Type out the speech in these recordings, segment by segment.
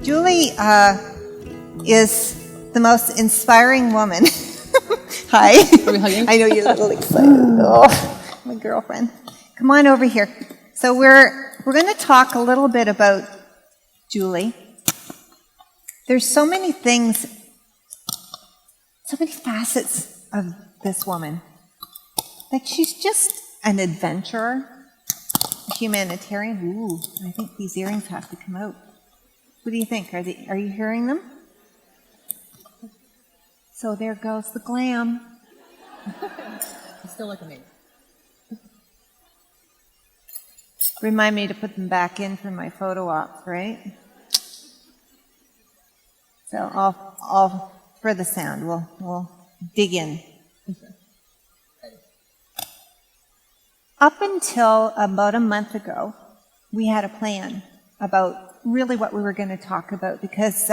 Julie is the most inspiring woman. Hi. Are we hugging? I know you're a little excited. Oh, my girlfriend. Come on over here. So we're going to talk a little bit about Julie. There's so many things, so many facets of this woman. Like, she's just an adventurer, a humanitarian. Ooh, I think these earrings have to come out. What do you think? Are you hearing them? So there goes the glam. You still look amazing. Remind me to put them back in for my photo op, right? So I'll for the sound, we'll dig in. Up until about a month ago, we had a plan about really what we were going to talk about because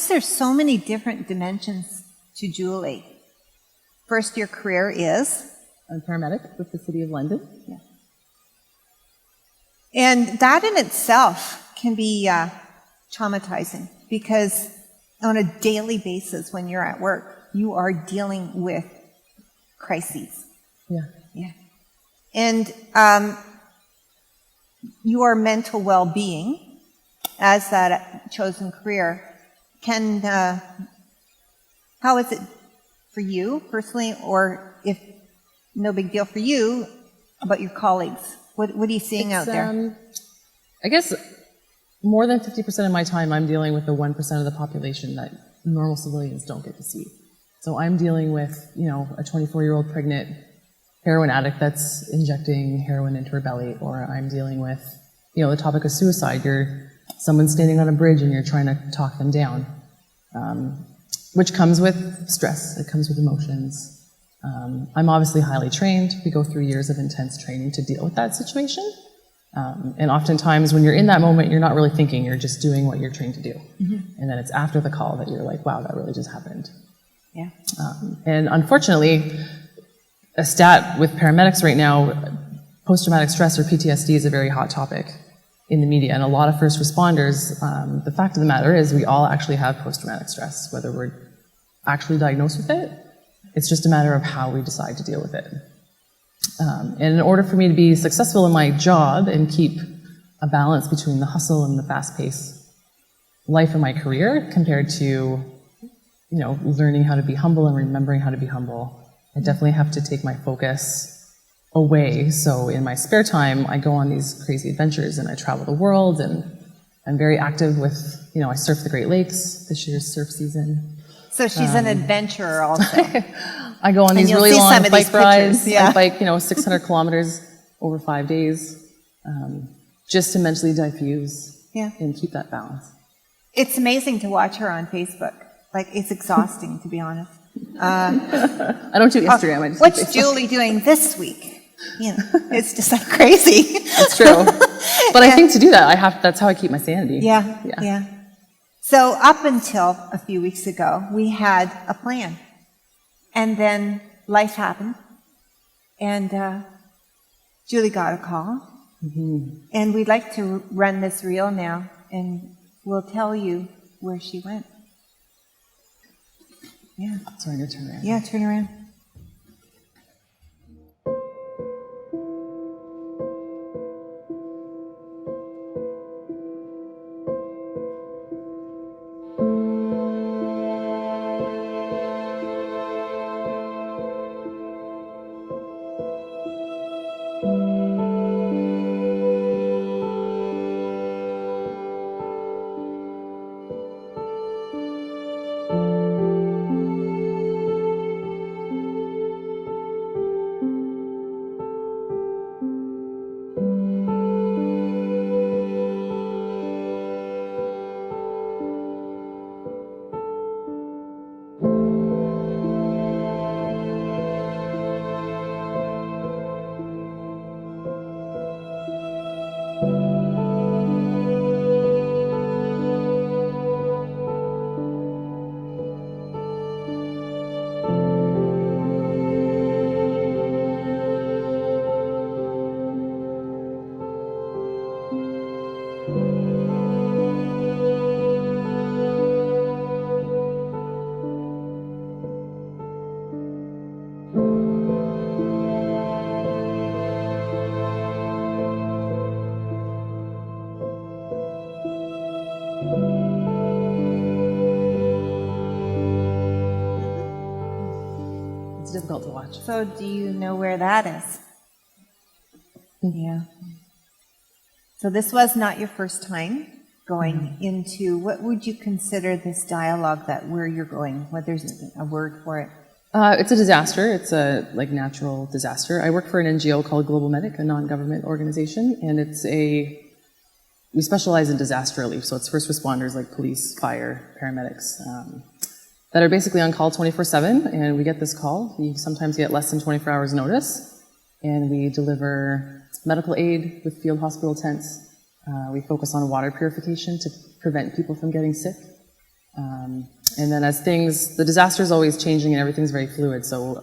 there's so many different dimensions to Julie. First, your career is? I'm a paramedic with the City of London. Yeah. And that in itself can be traumatizing because on a daily basis when you're at work, you are dealing with crises. Yeah. Yeah. And your mental well-being as that chosen career can, how is it for you personally, or if no big deal for you, about your colleagues? What are you seeing out there? I guess more than 50% of my time I'm dealing with the 1% of the population that normal civilians don't get to see. So I'm dealing with, a 24-year-old pregnant heroin addict that's injecting heroin into her belly, or I'm dealing with, the topic of suicide. You're someone standing on a bridge and you're trying to talk them down, which comes with stress. It comes with emotions. I'm obviously highly trained. We go through years of intense training to deal with that situation. And oftentimes when you're in that moment, you're not really thinking, you're just doing what you're trained to do. Mm-hmm. And then it's after the call that you're like, wow, that really just happened. Yeah. And unfortunately, a stat with paramedics right now, post-traumatic stress or PTSD is a very hot topic in the media. And a lot of first responders, the fact of the matter is we all actually have post-traumatic stress, whether we're actually diagnosed with it. It's just a matter of how we decide to deal with it. And in order for me to be successful in my job and keep a balance between the hustle and the fast-paced life of my career compared to, learning how to be humble and remembering how to be humble, I definitely have to take my focus away. So in my spare time, I go on these crazy adventures and I travel the world, and I'm very active with, I surf the Great Lakes. This year's surf season. So she's an adventurer also. I go on these really long bike rides. Yeah. I bike, 600 kilometers over 5 days, just to mentally diffuse and keep that balance. It's amazing to watch her on Facebook. Like, it's exhausting, to be honest. I don't do Instagram. I just what's Julie doing this week? It's just like crazy. It's true. But I think to do that, that's how I keep my sanity. Yeah. So up until a few weeks ago, we had a plan. And then life happened. And Julie got a call. Mm-hmm. And we'd like to run this reel now, and we'll tell you where she went. Yeah. So I'm going to turn around. Yeah, turn around. It's difficult to watch. So do you know where that is? Yeah. So this was not your first time going into, what would you consider this dialogue that where you're going? What there's a word for it? It's a disaster. It's a natural disaster. I work for an NGO called Global Medic, a non-government organization, and we specialize in disaster relief. So it's first responders like police, fire, paramedics that are basically on call 24/7. And we get this call. We sometimes get less than 24 hours notice, and we deliver medical aid with field hospital tents. We focus on water purification to prevent people from getting sick. And then the disaster is always changing and everything's very fluid. So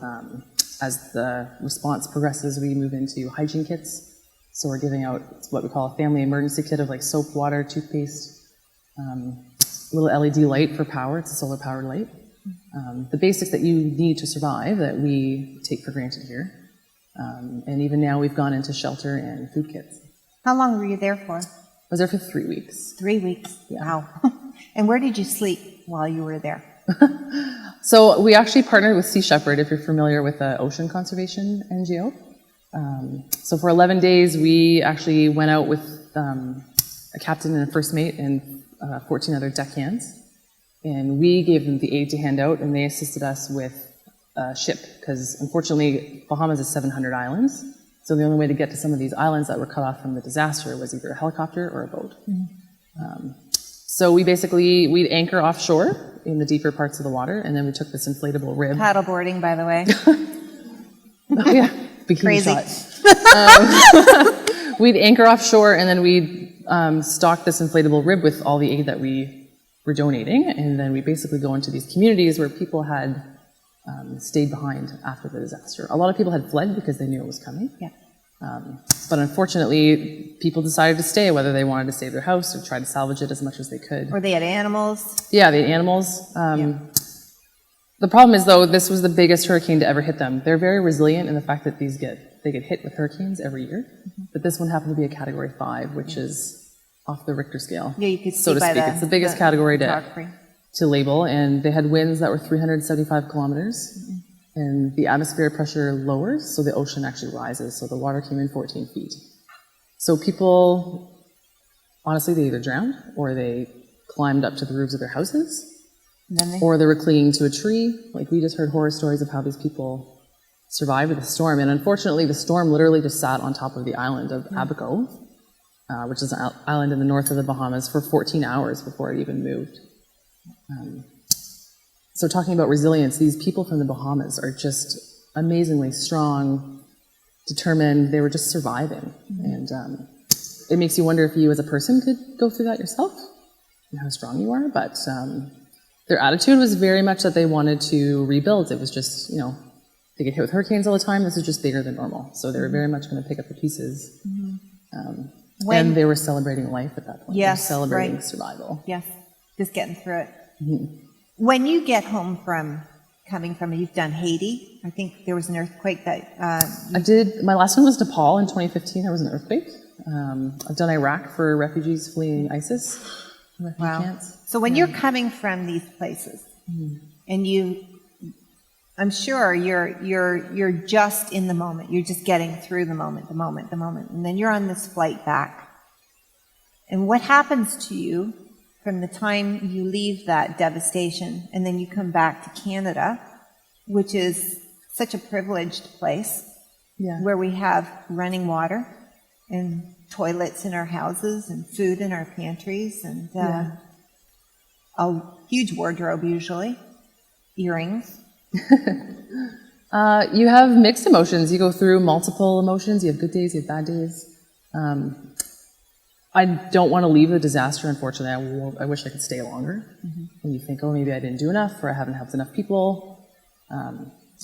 as the response progresses, we move into hygiene kits. So we're giving out what we call a family emergency kit of like soap, water, toothpaste, little LED light for power. It's a solar powered light. The basics that you need to survive that we take for granted here. And even now we've gone into shelter and food kits. How long were you there for? I was there for 3 weeks. 3 weeks? Yeah. Wow. And where did you sleep while you were there? So we actually partnered with Sea Shepherd, if you're familiar with the ocean conservation NGO. So for 11 days, we actually went out with a captain and a first mate and 14 other deckhands. And we gave them the aid to hand out, and they assisted us with a ship, because unfortunately, Bahamas is 700 islands. So the only way to get to some of these islands that were cut off from the disaster was either a helicopter or a boat. So we'd anchor offshore in the deeper parts of the water, and then we took this inflatable rib. Paddleboarding, by the way. Oh, yeah, bikini Crazy. shot. We'd anchor offshore, and then we'd stock this inflatable rib with all the aid that we were donating, and then we basically go into these communities where people had stayed behind after the disaster. A lot of people had fled because they knew it was coming. Yeah. But unfortunately, people decided to stay, whether they wanted to save their house or try to salvage it as much as they could. Or they had animals. Yeah, they had animals. The problem is, though, this was the biggest hurricane to ever hit them. They're very resilient in the fact that they get hit with hurricanes every year. But this one happened to be a Category 5, which is off the Richter scale. Yeah, you could see so to by speak. It's the biggest category to label, and they had winds that were 375 kilometers, and the atmospheric pressure lowers, so the ocean actually rises, so the water came in 14 feet. So people, honestly, they either drowned, or they climbed up to the roofs of their houses, or they were clinging to a tree. Like, we just heard horror stories of how these people survived the storm, and unfortunately, the storm literally just sat on top of the island of Abaco, which is an island in the north of the Bahamas, for 14 hours before it even moved. So talking about resilience, these people from the Bahamas are just amazingly strong, determined. They were just surviving. And it makes you wonder if you as a person could go through that yourself and how strong you are. But their attitude was very much that they wanted to rebuild. It was just, they get hit with hurricanes all the time. This is just bigger than normal. So they were very much going to pick up the pieces. And they were celebrating life at that point. Yes, they were celebrating survival. Yes, just getting through it. When you get home coming from, you've done Haiti. I think there was an earthquake that... I did. My last one was Nepal in 2015. There was an earthquake. I've done Iraq for refugees fleeing ISIS. Wow. Camps. So when you're coming from these places, and I'm sure you're just in the moment. You're just getting through the moment, and then you're on this flight back. And what happens to you from the time you leave that devastation and then you come back to Canada, which is such a privileged place, where we have running water and toilets in our houses and food in our pantries and a huge wardrobe usually, earrings. You have mixed emotions. You go through multiple emotions. You have good days, you have bad days. I don't want to leave the disaster, unfortunately. I wish I could stay longer. And you think, maybe I didn't do enough, or I haven't helped enough people.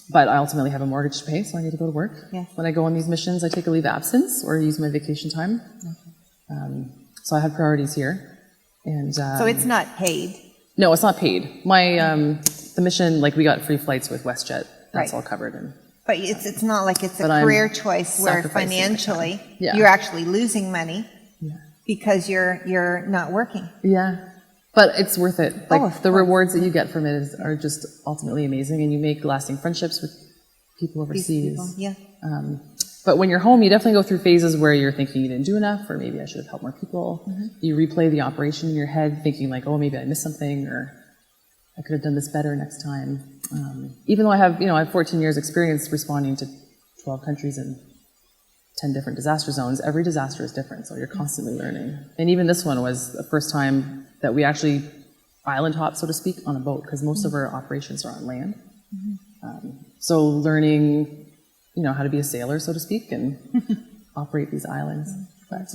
But I ultimately have a mortgage to pay, so I need to go to work. Yes. When I go on these missions, I take a leave of absence or use my vacation time. So I have priorities here. And so it's not paid? No, it's not paid. My the mission, we got free flights with WestJet. That's all covered. But it's not like it's a career choice where financially you're actually losing money. Because you're not working. Yeah. But it's worth it. The rewards that you get from it are just ultimately amazing, and you make lasting friendships with people these overseas. people. Yeah. But when you're home, you definitely go through phases where you're thinking you didn't do enough, or maybe I should have helped more people. You replay the operation in your head, thinking like, oh, maybe I missed something, or I could have done this better next time. Even though I have 14 years experience responding to 12 countries and 10 different disaster zones, every disaster is different, so you're constantly learning. And even this one was the first time that we actually island hop, so to speak, on a boat, because most of our operations are on land. So learning, how to be a sailor, so to speak, and operate these islands. But,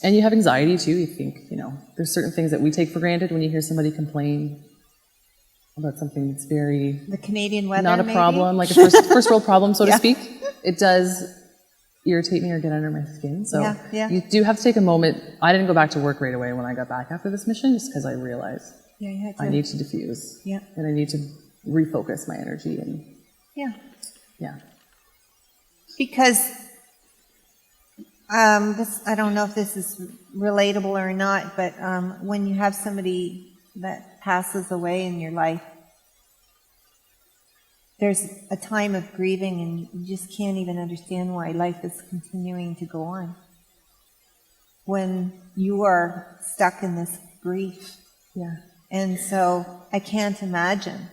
and you have anxiety too. You think, there's certain things that we take for granted when you hear somebody complain about something that's The Canadian weather, not a maybe? problem, like a first world problem, so to Yeah. speak. It does irritate me or get under my skin. So Yeah. you do have to take a moment. I didn't go back to work right away when I got back after this mission, just because I realized Yeah, you had to. I need to diffuse. Yeah. And I need to refocus my energy. And Yeah. yeah. Because I don't know if this is relatable or not, but when you have somebody that passes away in your life, there's a time of grieving, and you just can't even understand why life is continuing to go on. When you are stuck in this grief. Yeah. And so I can't imagine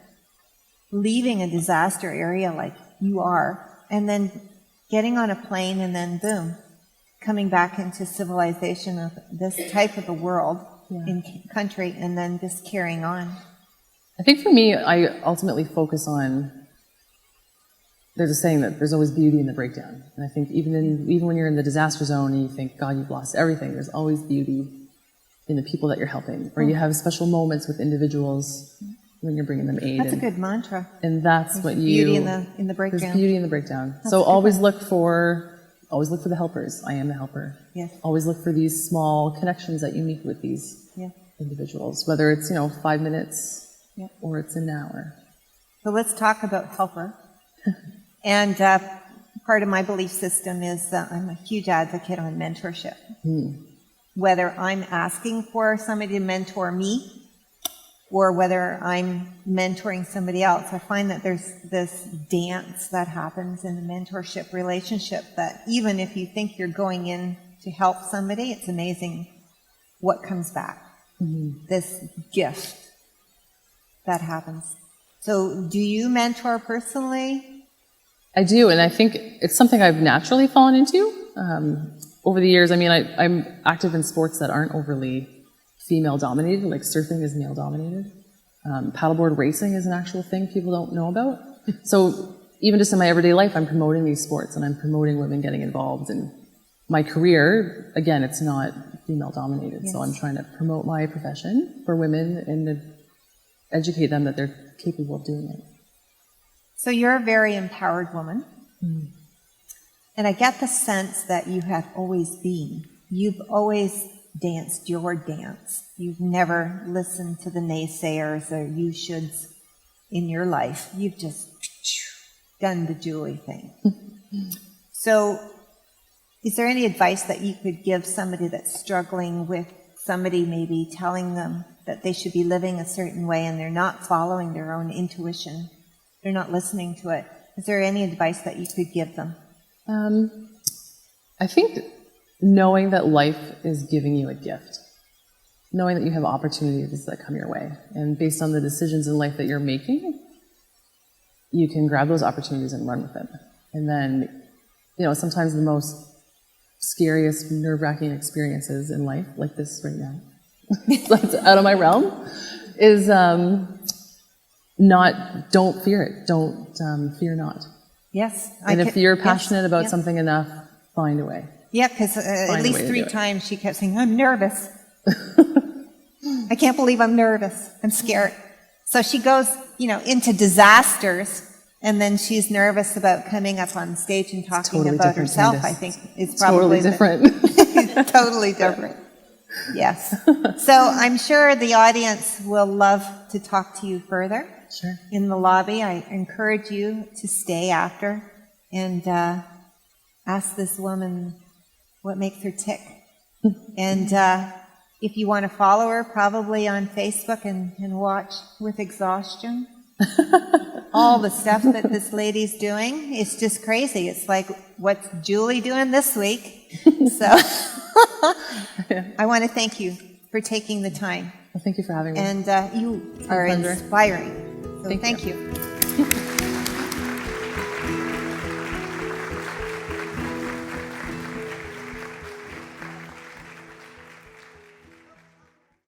leaving a disaster area like you are, and then getting on a plane, and then boom, coming back into civilization of this type of a world in country, and then just carrying on. I think for me, I ultimately focus on, there's a saying that there's always beauty in the breakdown. And I think even when you're in the disaster zone and you think, God, you've lost everything, there's always beauty in the people that you're helping. Or you have special moments with individuals when you're bringing them aid. That's a good mantra. And that's There's what beauty in the breakdown. There's beauty in the breakdown. That's So a good always look for the helpers. I am the helper. Yes. Always look for these small connections that you make with these individuals, whether it's 5 minutes or it's an hour. So let's talk about helper. And part of my belief system is I'm a huge advocate on mentorship. Whether I'm asking for somebody to mentor me, or whether I'm mentoring somebody else, I find that there's this dance that happens in the mentorship relationship that even if you think you're going in to help somebody, it's amazing what comes back. This gift that happens. So do you mentor personally? I do, and I think it's something I've naturally fallen into. Over the years, I'm active in sports that aren't overly female-dominated, like surfing is male-dominated. Paddleboard racing is an actual thing people don't know about. So even just in my everyday life, I'm promoting these sports, and I'm promoting women getting involved. And my career, again, it's not female-dominated, so I'm trying to promote my profession for women and to educate them that they're capable of doing it. So you're a very empowered woman. And I get the sense that you have always been. You've always danced your dance. You've never listened to the naysayers or you shoulds in your life. You've just done the Julie thing. So is there any advice that you could give somebody that's struggling with somebody maybe telling them that they should be living a certain way and they're not following their own intuition? They're not listening to it. Is there any advice that you could give them? I think knowing that life is giving you a gift, knowing that you have opportunities that come your way, and based on the decisions in life that you're making, you can grab those opportunities and run with them. And then, sometimes the most scariest, nerve-wracking experiences in life, like this right now, that's out of my realm, is don't fear it. Don't fear not. Yes. And if you're passionate about something enough, find a way. Yeah, because at least 3 times she kept saying, I'm nervous. I can't believe I'm nervous. I'm scared. So she goes, into disasters, and then she's nervous about coming up on stage and talking totally about herself, Candace. I think is probably totally different. Totally different. Yes. So I'm sure the audience will love to talk to you further. Sure. In the lobby. I encourage you to stay after and ask this woman what makes her tick. And if you want to follow her, probably on Facebook and watch With Exhaustion. All the stuff that this lady's doing, it's just crazy. It's like, what's Julie doing this week? So I want to thank you for taking the time. Well, thank you for having me. And you are pleasure. inspiring. So thank you.